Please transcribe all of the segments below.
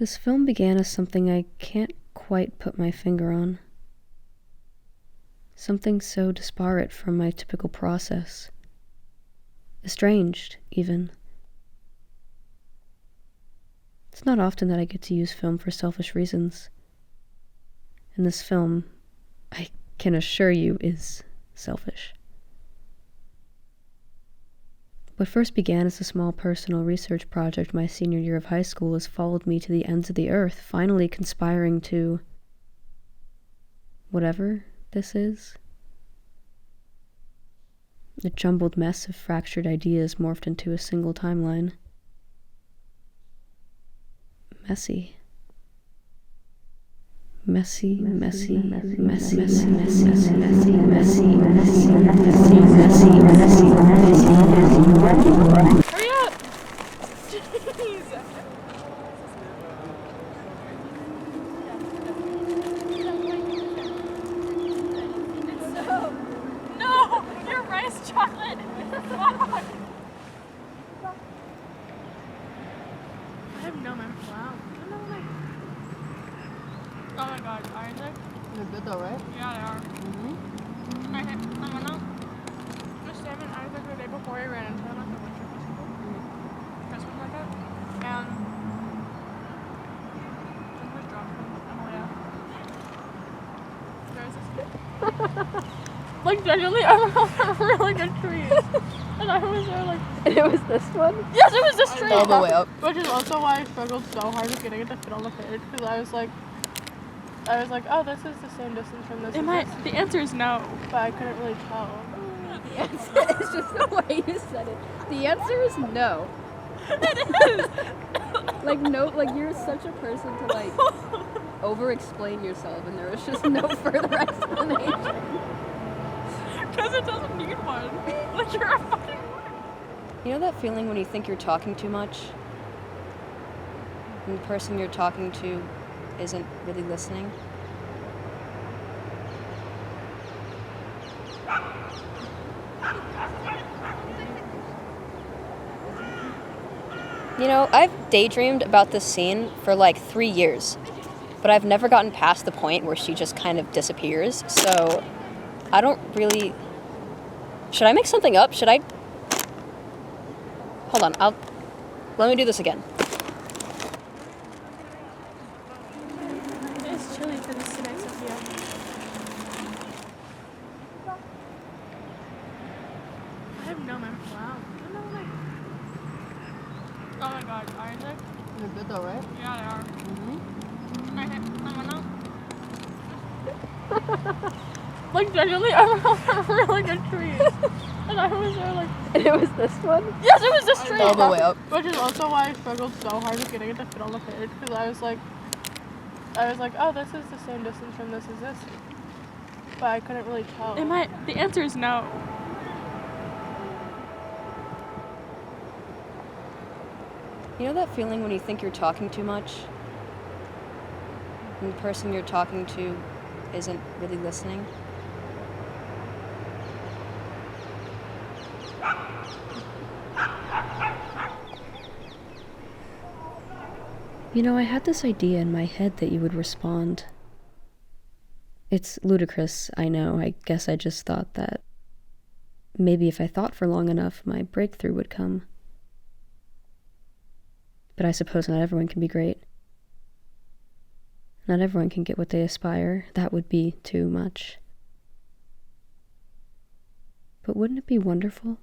This film began as something I can't quite put my finger on. Something so disparate from my typical process. Estranged, even. It's not often that I get to use film for selfish reasons. And this film, I can assure you, is selfish. What first began as a small personal research project my senior year of high school has followed me to the ends of the earth, finally conspiring to whatever this is. A jumbled mess of fractured ideas morphed into a single timeline. Messy. Messy, messy, messy, messy, messy, messy, messy, messy, messy, messy, messy, messy. Hurry up! Jeez! No! Your rice chocolate! Fuck! I have no memory. Wow. Oh my god, aren't they? They're good though, right? Yeah, they are. Mm-hmm. I went out with Sam and Isaac the day before I ran into them at the winter festival. Christmas market. And we dropped them. Oh yeah. There's this like genuinely I really good trees. And I was there like And it was this one? yes, it was this tree. All the way up. Which is also why I struggled so hard with getting it to fit on the page, because I was like, oh, this is the same distance from this. The answer is no, but I couldn't really tell. The answer is just the way you said it. The answer is no. It is. Like no, like you're such a person to like over-explain yourself, and there was just no further explanation. Because it doesn't need one. Like you're a fucking. You know that feeling when you think you're talking too much? And the person you're talking to isn't really listening? You know, I've daydreamed about this scene for like 3 years, but I've never gotten past the point where she just kind of disappears, so I don't really... Should I make something up? Should I... Hold on, let me do this again. It's chilly for this tonight, Sophia. I have no memory. Wow. Oh my god, aren't they? They're good though, right? Yeah, they are. Mm-hmm. I went out. Like genuinely I really good trees. And I was there like And it was this one? yes, it was this tree. All the way up. Which is also why I struggled so hard with getting it to fit on the page, because I was like, oh, this is the same distance from this as this. But I couldn't really tell. The answer is no. You know that feeling when you think you're talking too much? And the person you're talking to isn't really listening? You know, I had this idea in my head that you would respond. It's ludicrous, I know. I guess I just thought that maybe if I thought for long enough, my breakthrough would come. But I suppose not everyone can be great. Not everyone can get what they aspire. That would be too much. But wouldn't it be wonderful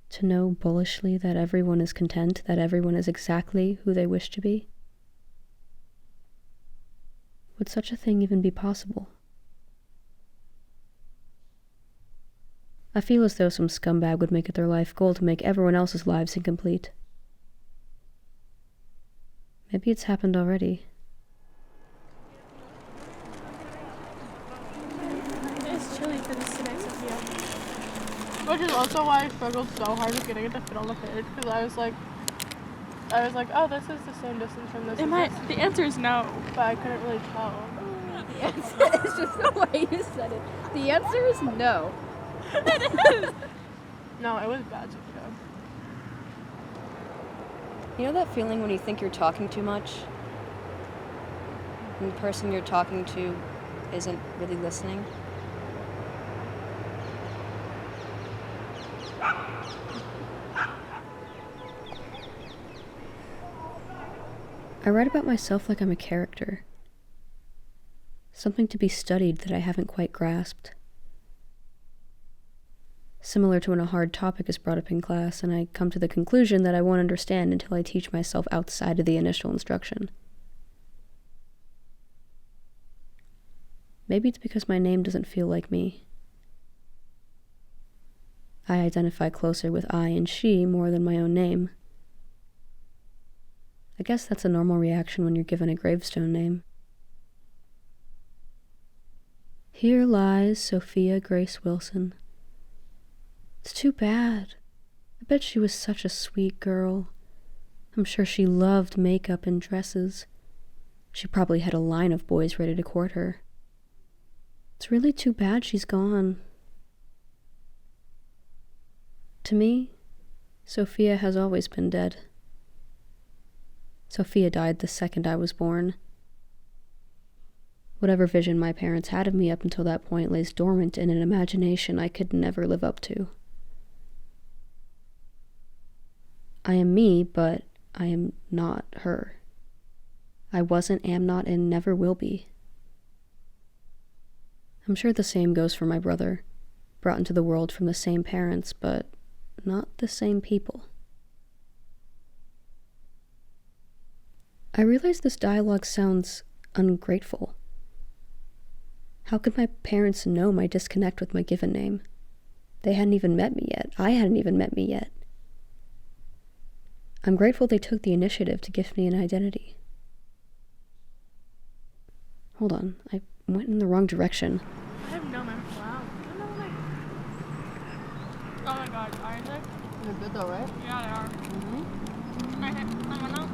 to know bullishly that everyone is content, that everyone is exactly who they wish to be? Would such a thing even be possible? I feel as though some scumbag would make it their life goal to make everyone else's lives incomplete. Maybe it's happened already. It's chilly for this tonight, Sophia. Which is also why I struggled so hard with getting it to fit on the page, because I was like, oh, this is the same distance from this. The answer is no, but I couldn't really tell. The answer is just the way you said it. The answer is no. It is. No, it was bad, Sophia. You know that feeling when you think you're talking too much? And the person you're talking to isn't really listening? I write about myself like I'm a character. Something to be studied that I haven't quite grasped. Similar to when a hard topic is brought up in class and I come to the conclusion that I won't understand until I teach myself outside of the initial instruction. Maybe it's because my name doesn't feel like me. I identify closer with I and she more than my own name. I guess that's a normal reaction when you're given a gravestone name. Here lies Sophia Grace Wilson. It's too bad. I bet she was such a sweet girl. I'm sure she loved makeup and dresses. She probably had a line of boys ready to court her. It's really too bad she's gone. To me, Sophia has always been dead. Sophia died the second I was born. Whatever vision my parents had of me up until that point lays dormant in an imagination I could never live up to. I am me, but I am not her. I wasn't, am not, and never will be. I'm sure the same goes for my brother, brought into the world from the same parents, but not the same people. I realize this dialogue sounds ungrateful. How could my parents know my disconnect with my given name? They hadn't even met me yet. I hadn't even met me yet. I'm grateful they took the initiative to gift me an identity. Hold on, I went in the wrong direction. I have no memory. Wow. Oh my god, Isaac. They're good though, right? Yeah, they are. Mm-hmm. I don't know.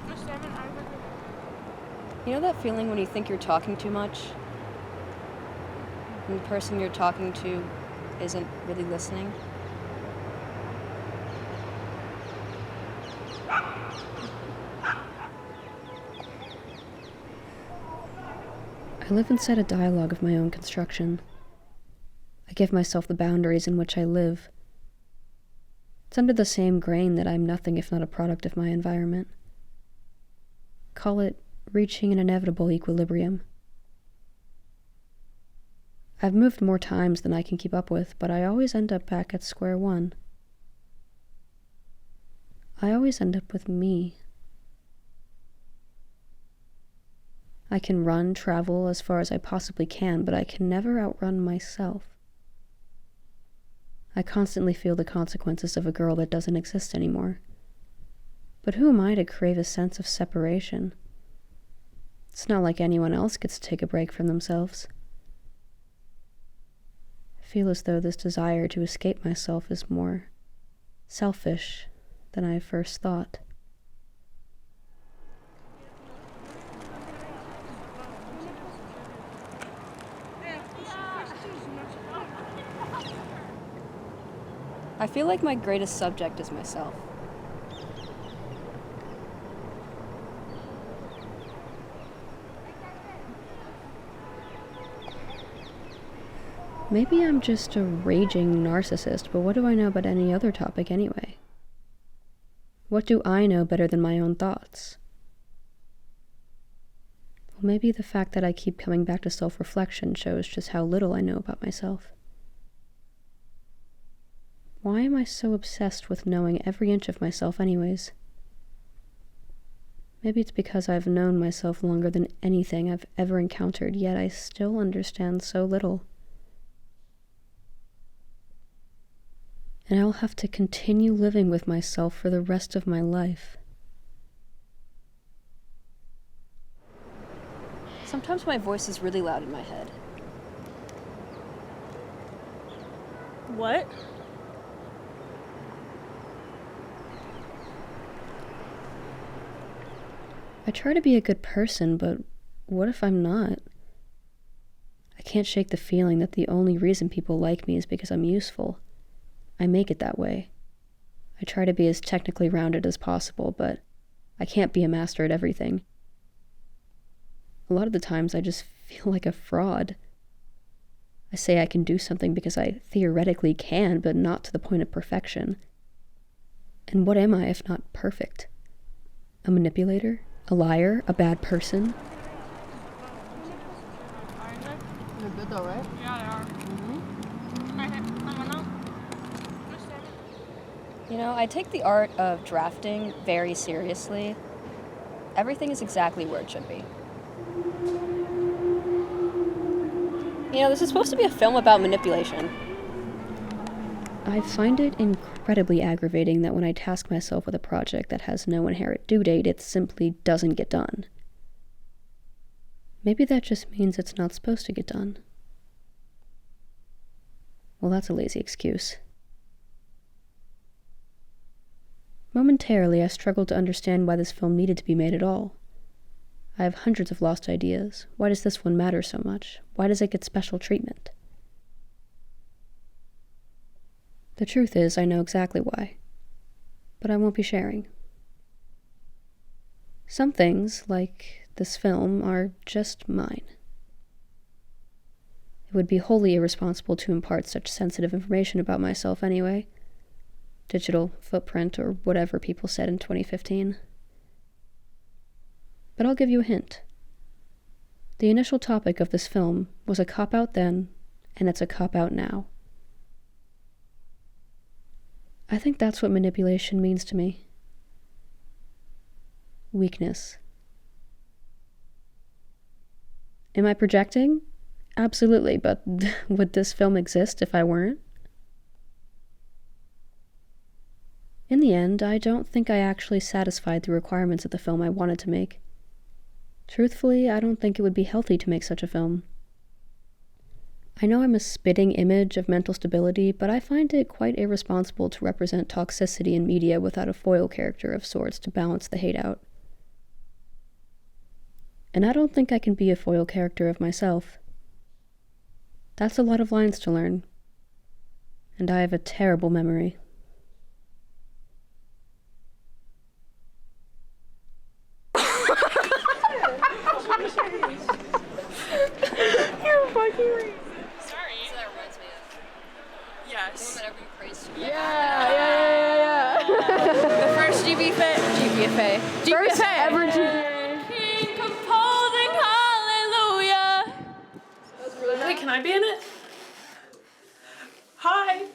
Just Sam and Isaac. You know that feeling when you think you're talking too much? And the person you're talking to isn't really listening? I live inside a dialogue of my own construction. I give myself the boundaries in which I live. It's under the same grain that I'm nothing if not a product of my environment. Call it reaching an inevitable equilibrium. I've moved more times than I can keep up with, but I always end up back at square one. I always end up with me. I can run, travel as far as I possibly can, but I can never outrun myself. I constantly feel the consequences of a girl that doesn't exist anymore. But who am I to crave a sense of separation? It's not like anyone else gets to take a break from themselves. I feel as though this desire to escape myself is more selfish than I first thought. I feel like my greatest subject is myself. Maybe I'm just a raging narcissist, but what do I know about any other topic anyway? What do I know better than my own thoughts? Well, maybe the fact that I keep coming back to self-reflection shows just how little I know about myself. Why am I so obsessed with knowing every inch of myself anyways? Maybe it's because I've known myself longer than anything I've ever encountered, yet I still understand so little. And I'll have to continue living with myself for the rest of my life. Sometimes my voice is really loud in my head. What? I try to be a good person, but what if I'm not? I can't shake the feeling that the only reason people like me is because I'm useful. I make it that way. I try to be as technically rounded as possible, but I can't be a master at everything. A lot of the times I just feel like a fraud. I say I can do something because I theoretically can, but not to the point of perfection. And what am I if not perfect? A manipulator? A liar? A bad person? They're good though, right? Yeah, they are. You know, I take the art of drafting very seriously. Everything is exactly where it should be. You know, this is supposed to be a film about manipulation. I find it incredibly aggravating that when I task myself with a project that has no inherent due date, it simply doesn't get done. Maybe that just means it's not supposed to get done. Well, that's a lazy excuse. Momentarily, I struggled to understand why this film needed to be made at all. I have hundreds of lost ideas. Why does this one matter so much? Why does it get special treatment? The truth is, I know exactly why. But I won't be sharing. Some things, like this film, are just mine. It would be wholly irresponsible to impart such sensitive information about myself anyway. Digital footprint, or whatever people said in 2015. But I'll give you a hint. The initial topic of this film was a cop-out then, and it's a cop-out now. I think that's what manipulation means to me. Weakness. Am I projecting? Absolutely, but would this film exist if I weren't? In the end, I don't think I actually satisfied the requirements of the film I wanted to make. Truthfully, I don't think it would be healthy to make such a film. I know I'm a spitting image of mental stability, but I find it quite irresponsible to represent toxicity in media without a foil character of sorts to balance the hate out. And I don't think I can be a foil character of myself. That's a lot of lines to learn. And I have a terrible memory. You're fucking right. Sorry. So that reminds me of the Yes. one that everyone praised. Yeah. The first GBFA. First ever King composing hallelujah. Wait, can I be in it? Hi.